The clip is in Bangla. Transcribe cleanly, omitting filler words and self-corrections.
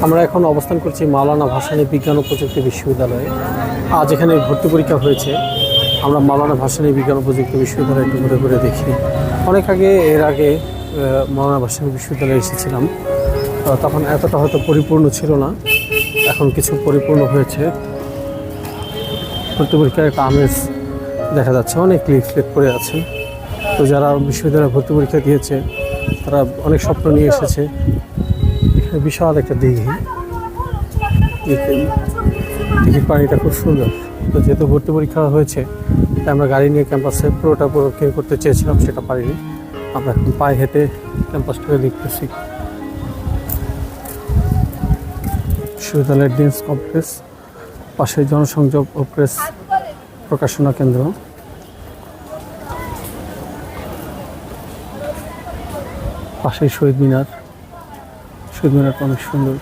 আমরা এখন অবস্থান করছি মাওলানা ভাসানী বিজ্ঞান ও প্রযুক্তি বিশ্ববিদ্যালয়ে। আজ এখানে ভর্তি পরীক্ষা হয়েছে। আমরা মাওলানা ভাসানী বিজ্ঞান ও প্রযুক্তি বিশ্ববিদ্যালয়ে একটু ঘুরে ঘুরে দেখি। অনেক আগে এর আগে মাওলানা ভাসানী বিশ্ববিদ্যালয়ে এসেছিলাম, তখন এতটা হয়তো পরিপূর্ণ ছিল না, এখন কিছু পরিপূর্ণ হয়েছে। ভর্তি পরীক্ষার একটা আমেজ দেখা যাচ্ছে, অনেক লিফলেট পড়ে আছে। তো যারা বিশ্ববিদ্যালয়ে ভর্তি পরীক্ষা দিয়েছে তারা অনেক স্বপ্ন নিয়ে এসেছে। এখানে বিশাল একটা দিঘি, দিঘির পানিটা খুব সুন্দর। তো যেহেতু ভর্তি পরীক্ষা হয়েছে তাই আমরা গাড়ি নিয়ে ক্যাম্পাসে পুরোটা পরীক্ষা করতে চেয়েছিলাম, সেটা পারিনি। আমরা এখন পায়ে হেঁটে ক্যাম্পাসটাকে দেখতেছি। বিশ্ববিদ্যালয়ের ডিন্স কমপ্লেক্স, পাশে জনসংযোগ ও প্রেস প্রকাশনা কেন্দ্র। পাশে শহীদ মিনার, শহীদ মিনারটা অনেক সুন্দর।